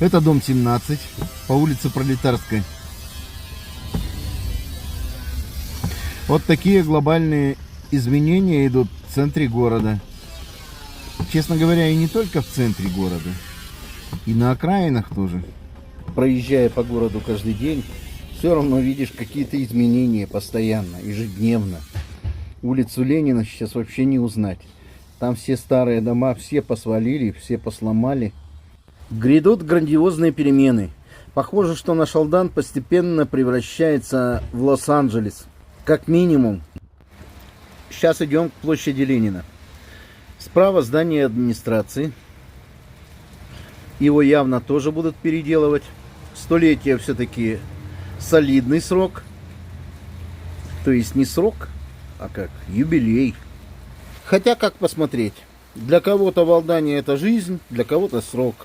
Это дом 17 по улице Пролетарской. Вот такие глобальные изменения идут в центре города. Честно говоря, и не только в центре города, и на окраинах тоже. Проезжая по городу каждый день, все равно видишь какие-то изменения постоянно, ежедневно. Улицу Ленина сейчас вообще не узнать. Там все старые дома, все посвалили, все посломали. Грядут грандиозные перемены. Похоже, что наш Алдан постепенно превращается в Лос-Анджелес. Как минимум. Сейчас идем к площади Ленина. Справа здание администрации. Его явно тоже будут переделывать. Столетие все-таки солидный срок. То есть не срок, а как юбилей. Хотя как посмотреть. Для кого-то в Алдане это жизнь, для кого-то срок.